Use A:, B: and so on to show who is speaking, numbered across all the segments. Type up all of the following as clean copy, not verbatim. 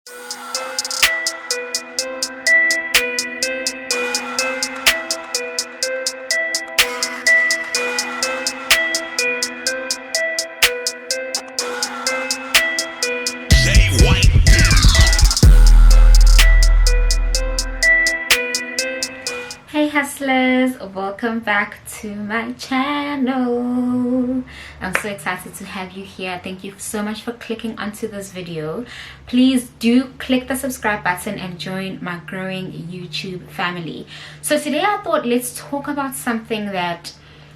A: Hey hustlers, welcome back to my channel. I'm so excited to have you here. Thank you so much for clicking onto this video. Please do click the subscribe button and join my growing YouTube family. So today I thought let's talk about something that,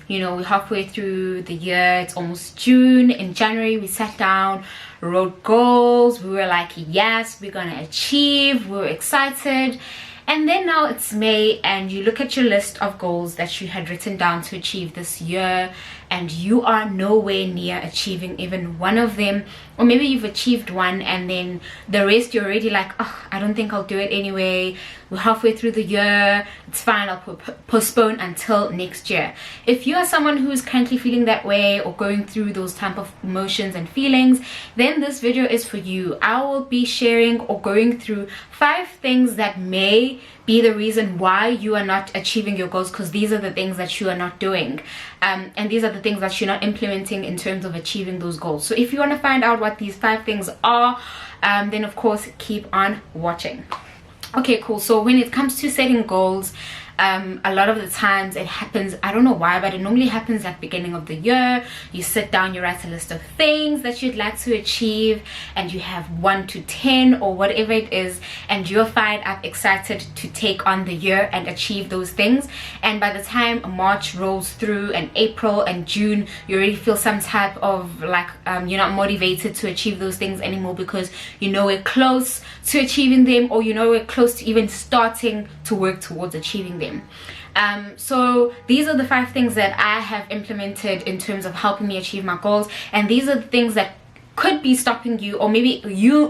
A: you know, we're halfway through the year. It's almost June. In January we sat down, wrote goals. We were like, yes, we're gonna achieve. We were excited. And then now it's May and you look at your list of goals that you had written down to achieve this year and you are nowhere near achieving even one of them, or maybe you've achieved one and then the rest you're already like, oh, I don't think I'll do it anyway. We're halfway through the year, it's fine, I'll postpone until next year. If you are someone who is currently feeling that way or going through those type of emotions and feelings, then this video is for you. I will be sharing or going through 5 things that may be the reason why you are not achieving your goals, because these are the things that you are not doing, and these are the things that you're not implementing in terms of achieving those goals. So if you want to find out what these 5 things are, then of course keep on watching. Okay, cool. So when it comes to setting goals, a lot of the times it happens, I don't know why, but it normally happens at the beginning of the year. You sit down, you write a list of things that you'd like to achieve, and you have 1 to 10 or whatever it is, and you're fired up, excited to take on the year and achieve those things. And by the time March rolls through and April and June, you already feel some type of like you're not motivated to achieve those things anymore, because you know we're close to achieving them, or you know we're close to even starting to work towards achieving them. So these are the 5 things that I have implemented in terms of helping me achieve my goals, and these are the things that could be stopping you, or maybe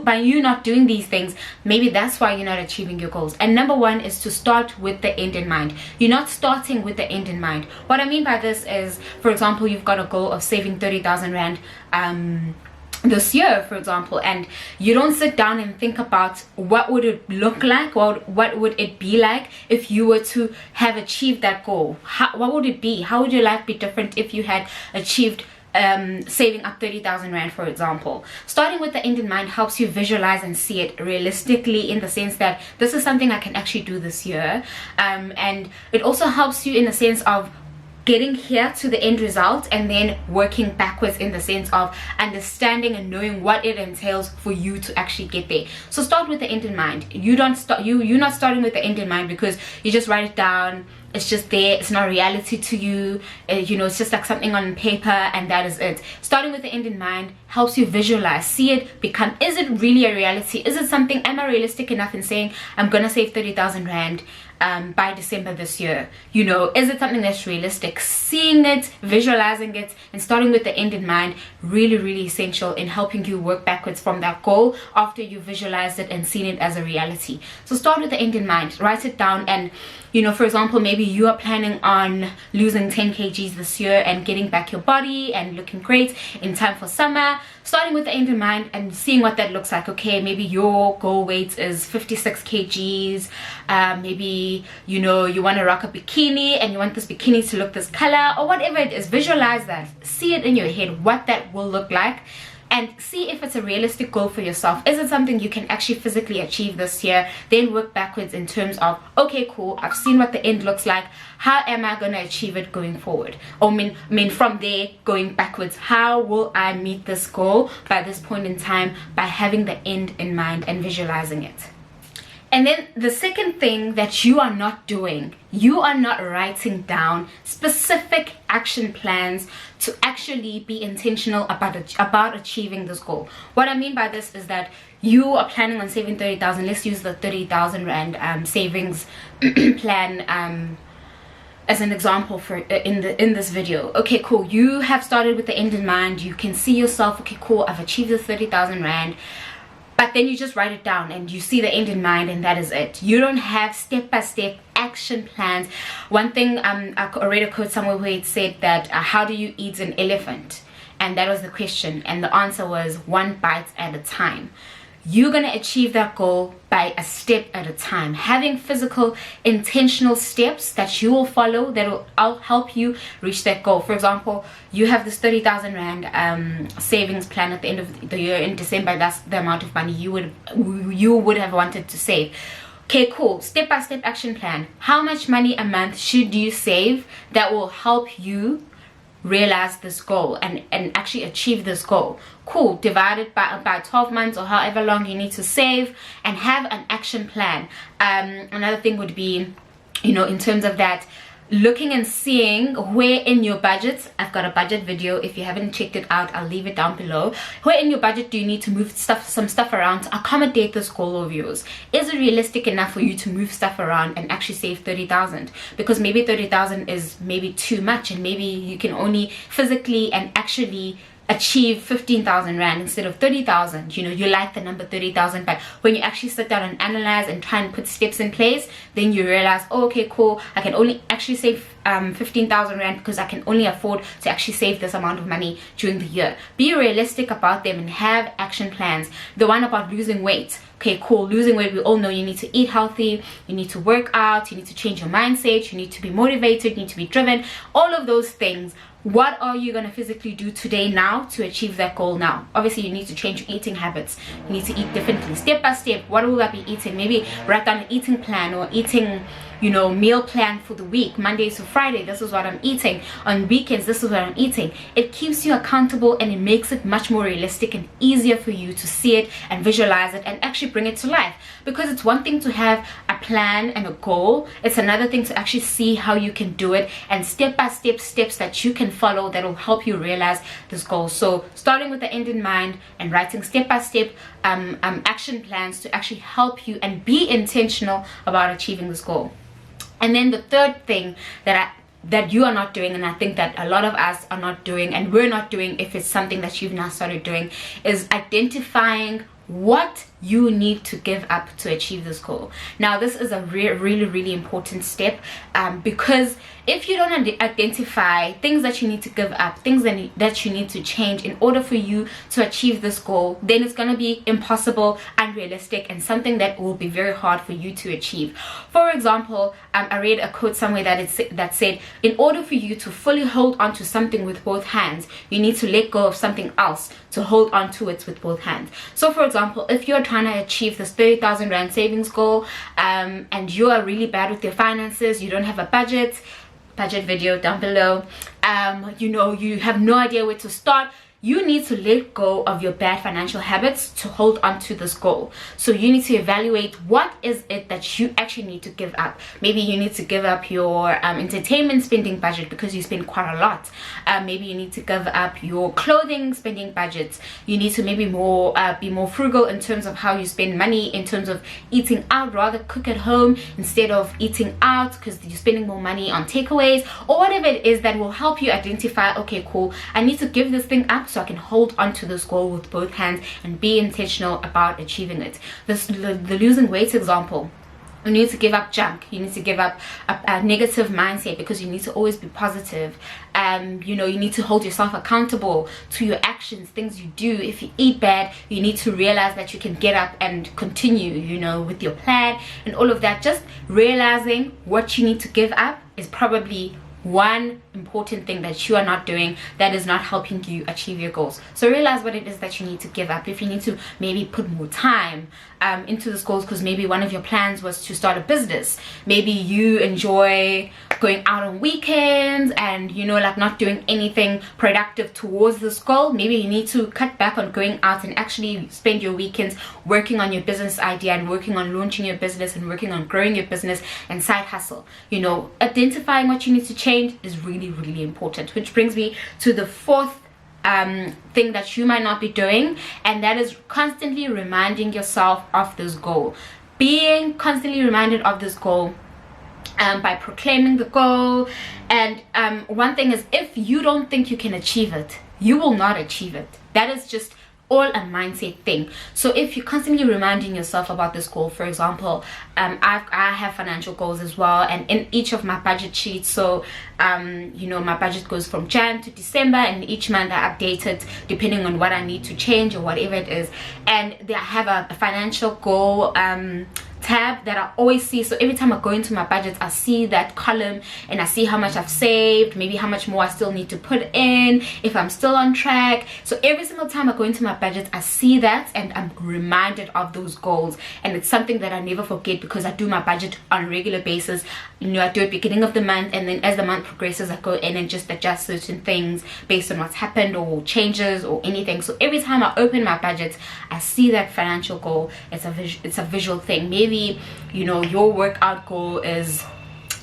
A: by you not doing these things, maybe that's why you're not achieving your goals. And number 1 is to start with the end in mind. You're not starting with the end in mind. What I mean by this is, for example, you've got a goal of saving 30,000 rand this year, for example, and you don't sit down and think about what would it look like, or what would it be like if you were to have achieved that goal. What would it be? How would your life be different if you had achieved saving up 30,000 rand, for example? Starting with the end in mind helps you visualize and see it realistically, in the sense that this is something I can actually do this year, and it also helps you in the sense of getting here to the end result and then working backwards, in the sense of understanding and knowing what it entails for you to actually get there. So start with the end in mind. You're not starting with the end in mind because you just write it down, it's just there, it's not a reality to you, you know, it's just like something on paper and that is it. Starting with the end in mind helps you visualize, see it become, is it really a reality? Is it something, am I realistic enough in saying I'm gonna save 30,000 rand by December this year? You know, is it something that's realistic? Seeing it, visualizing it, and starting with the end in mind, really essential in helping you work backwards from that goal after you visualized it and seen it as a reality. So start with the end in mind, write it down, and you know, for example, maybe you are planning on losing 10 kgs this year and getting back your body and looking great in time for summer. Starting with the end in mind and seeing what that looks like. Okay, maybe your goal weight is 56 kgs. Maybe, you know, you want to rock a bikini and you want this bikini to look this color, or whatever it is. Visualize that, see it in your head what that will look like, and see if it's a realistic goal for yourself. Is it something you can actually physically achieve this year? Then work backwards in terms of, okay, cool, I've seen what the end looks like. How am I going to achieve it going forward? Or I mean from there going backwards, how will I meet this goal by this point in time? By having the end in mind and visualizing it. And then the second thing that you are not doing, you are not writing down specific action plans to actually be intentional about achieving this goal. What I mean by this is that you are planning on saving 30,000. Let's use the 30,000 rand savings plan as an example for in this video. Okay, cool, you have started with the end in mind. You can see yourself, okay, cool, I've achieved the 30,000 rand. But then you just write it down and you see the end in mind, and that is it. You don't have step-by-step action plans. One thing, I read a quote somewhere where it said that how do you eat an elephant? And that was the question, and the answer was 1 bite at a time. you're going to achieve that goal by a step at a time. Having physical, intentional steps that you will follow that will help you reach that goal. For example, you have this 30,000 Rand savings plan at the end of the year in December. That's the amount of money you would have wanted to save. Okay, cool. Step-by-step action plan. How much money a month should you save that will help you realize this goal and actually achieve this goal? Cool. Divide it by about 12 months or however long you need to save, and have an action plan. Another thing would be, you know, in terms of that, looking and seeing where in your budget, I've got a budget video. If you haven't checked it out, I'll leave it down below. Where in your budget do you need to move some stuff around to accommodate this goal of yours? Is it realistic enough for you to move stuff around and actually save 30,000? Because maybe 30,000 is maybe too much, and maybe you can only physically and actually achieve 15,000 Rand instead of 30,000. You know, you like the number 30,000, but when you actually sit down and analyze and try and put steps in place, then you realize, oh, okay, cool, I can only actually save 15,000 Rand because I can only afford to actually save this amount of money during the year. Be realistic about them and have action plans. The one about losing weight. Okay, cool. Losing weight, we all know you need to eat healthy, you need to work out, you need to change your mindset, you need to be motivated, you need to be driven, all of those things. What are you going to physically do today now to achieve that goal now? Obviously, you need to change your eating habits. You need to eat differently. Step by step, what will I be eating? Maybe write down an eating plan or eating, you know, meal plan for the week. Monday to Friday, this is what I'm eating. On weekends, this is what I'm eating. It keeps you accountable, and it makes it much more realistic and easier for you to see it and visualize it and actually bring it to life. Because it's one thing to have a plan and a goal. It's another thing to actually see how you can do it, and step by step steps that you can follow that will help you realize this goal. So starting with the end in mind and writing step by step action plans to actually help you and be intentional about achieving this goal. And then the third thing that you are not doing, and I think that a lot of us are not doing, and we're not doing if it's something that you've now started doing, is identifying what you need to give up to achieve this goal. Now, this is a really important step, because if you don't identify things that you need to give up, things that you need to change in order for you to achieve this goal, then it's going to be impossible, unrealistic, and something that will be very hard for you to achieve. For example, I read a quote somewhere that said, in order for you to fully hold on to something with both hands, you need to let go of something else to hold on to it with both hands. So for example, if you're trying to achieve this 30,000 Rand savings goal, and you are really bad with your finances, you don't have a budget video down below, you know, you have no idea where to start, you need to let go of your bad financial habits to hold on to this goal. So you need to evaluate what is it that you actually need to give up. Maybe you need to give up your entertainment spending budget because you spend quite a lot. Maybe you need to give up your clothing spending budgets. You need to maybe be more frugal in terms of how you spend money, in terms of eating out, rather cook at home instead of eating out because you're spending more money on takeaways, or whatever it is that will help you identify, okay, cool, I need to give this thing up so I can hold on to this goal with both hands and be intentional about achieving it. The losing weight example, you need to give up junk, you need to give up a negative mindset because you need to always be positive. You know, you need to hold yourself accountable to your actions, things you do. If you eat bad, you need to realize that you can get up and continue, you know, with your plan and all of that. Just realizing what you need to give up is probably one important thing that you are not doing that is not helping you achieve your goals. So realize what it is that you need to give up. If you need to maybe put more time into this goals, because maybe one of your plans was to start a business, maybe you enjoy going out on weekends and, you know, like not doing anything productive towards this goal, maybe you need to cut back on going out and actually spend your weekends working on your business idea and working on launching your business and working on growing your business and side hustle. You know, identifying what you need to change is really important, which brings me to the fourth thing that you might not be doing, and that is constantly reminding yourself of this goal. Being constantly reminded of this goal by proclaiming the goal. And one thing is, if you don't think you can achieve it, you will not achieve it. That is just all a mindset thing. So if you're constantly reminding yourself about this goal, for example, I have financial goals as well, and in each of my budget sheets, so you know, my budget goes from Jan to December, and each month I update it depending on what I need to change or whatever it is. And I have a financial goal tab that I always see. So every time I go into my budget, I see that column and I see how much I've saved, maybe how much more I still need to put in, if I'm still on track. So every single time I go into my budget, I see that and I'm reminded of those goals. And it's something that I never forget, because I do my budget on a regular basis. You know, I do it beginning of the month, and then as the month progresses, I go in and just adjust certain things based on what's happened or changes or anything. So every time I open my budget, I see that financial goal. It's a visual thing. Maybe, you know, your workout goal is,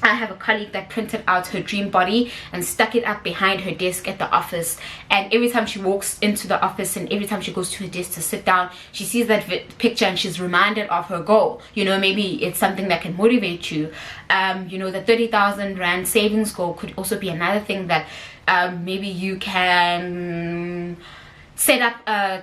A: I have a colleague that printed out her dream body and stuck it up behind her desk at the office, and every time she walks into the office and every time she goes to her desk to sit down, she sees that picture and she's reminded of her goal. You know, maybe it's something that can motivate you. You know, the 30,000 Rand savings goal could also be another thing that maybe you can set up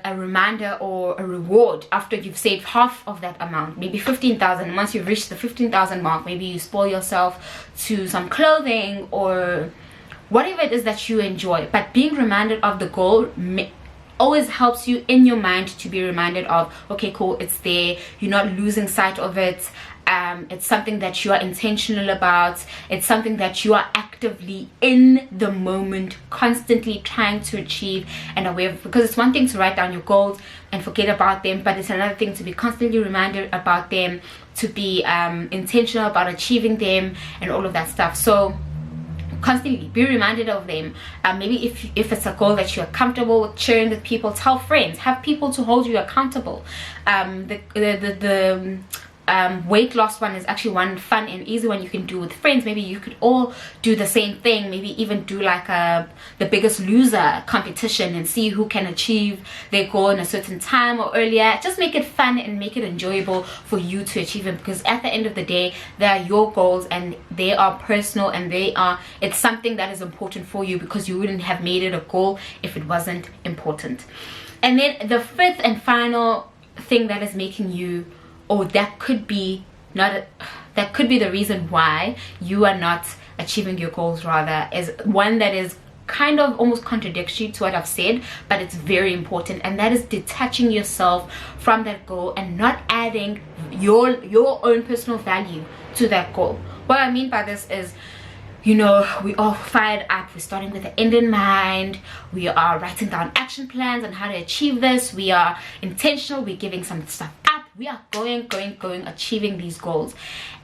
A: a reminder or a reward after you've saved half of that amount, maybe 15,000. Once you've reached the 15,000 mark, maybe you spoil yourself to some clothing or whatever it is that you enjoy. But being reminded of the goal always helps you in your mind to be reminded of, okay, cool, it's there, you're not losing sight of it. It's something that you are intentional about. It's something that you are actively in the moment, constantly trying to achieve and aware of. Because it's one thing to write down your goals and forget about them, but it's another thing to be constantly reminded about them, to be intentional about achieving them and all of that stuff. So constantly be reminded of them. Maybe if it's a goal that you're comfortable with sharing with people, tell friends, have people to hold you accountable. The weight loss one is actually one fun and easy one you can do with friends. Maybe you could all do the same thing, maybe even do like the Biggest Loser competition and see who can achieve their goal in a certain time or earlier. Just make it fun and make it enjoyable for you to achieve them, because at the end of the day, they are your goals and they are personal, and it's something that is important for you, because you wouldn't have made it a goal if it wasn't important. And then the fifth and final thing that is making you, or that could be the reason why you are not achieving your goals, rather, is one that is kind of almost contradictory to what I've said, but it's very important, and that is detaching yourself from that goal and not adding your own personal value to that goal. What I mean by this is, you know, we all fired up, we're starting with the end in mind, we are writing down action plans on how to achieve this, we are intentional, we're giving some stuff up, we are going, achieving these goals,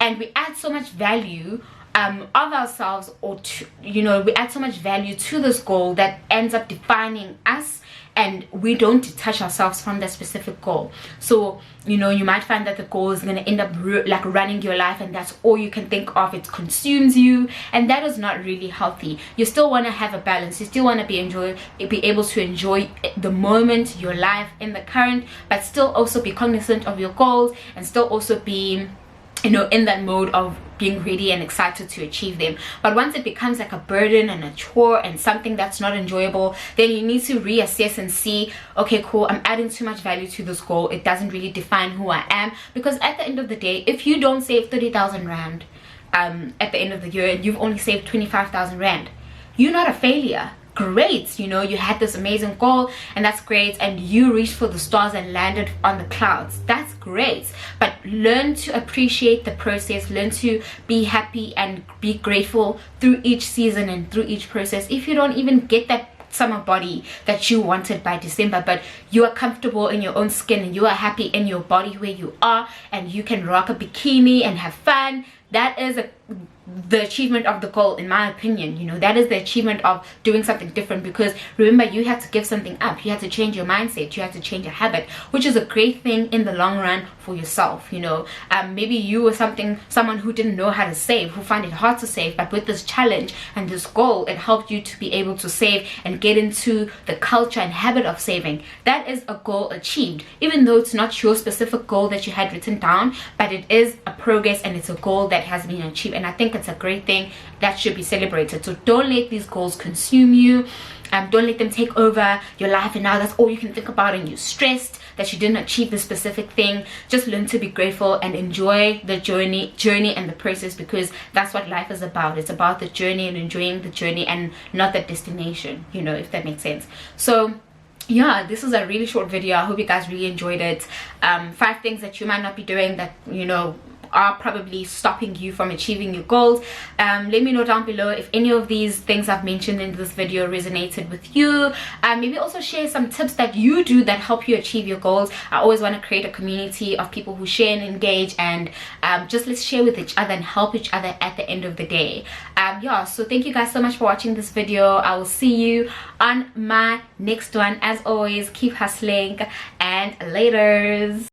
A: and we add so much value of ourselves, or to, you know, we add so much value to this goal that ends up defining us, and we don't detach ourselves from that specific goal. So, you know, you might find that the goal is going to end up like running your life, and that's all you can think of. It consumes you, and that is not really healthy. You still want to have a balance. You still want to be able to enjoy the moment, your life in the current, but still also be cognizant of your goals, and still also be, you know, in that mode of being ready and excited to achieve them. But once it becomes like a burden and a chore and something that's not enjoyable, then you need to reassess and see, okay, cool, I'm adding too much value to this goal. It doesn't really define who I am. Because at the end of the day, if you don't save 30,000 Rand at the end of the year, and you've only saved 25,000 Rand, you're not a failure. Great, you know, you had this amazing goal, and that's great, and you reached for the stars and landed on the clouds. That's great, but learn to appreciate the process, learn to be happy and be grateful through each season and through each process. If you don't even get that summer body that you wanted by December, but you are comfortable in your own skin and you are happy in your body where you are, and you can rock a bikini and have fun, that is the achievement of the goal, in my opinion. You know, that is the achievement of doing something different, because remember, you had to give something up, you had to change your mindset, you had to change a habit, which is a great thing in the long run for yourself. You know, maybe you were someone who didn't know how to save, who found it hard to save, but with this challenge and this goal, it helped you to be able to save and get into the culture and habit of saving. That is a goal achieved, even though it's not your specific goal that you had written down, but it is a progress and it's a goal that has been achieved, and I think it's a great thing that should be celebrated. So don't let these goals consume you. Don't let them take over your life and now that's all you can think about and you're stressed that you didn't achieve the specific thing. Just learn to be grateful and enjoy the journey and the process, because that's what life is about. It's about the journey and enjoying the journey and not the destination, you know, if that makes sense. So yeah, this is a really short video. I hope you guys really enjoyed it. 5 things that you might not be doing that, you know, are probably stopping you from achieving your goals. Let me know down below if any of these things I've mentioned in this video resonated with you. Maybe also share some tips that you do that help you achieve your goals. I always want to create a community of people who share and engage, and just let's share with each other and help each other at the end of the day. Yeah, so thank you guys so much for watching this video. I will see you on my next one. As always, keep hustling and laters.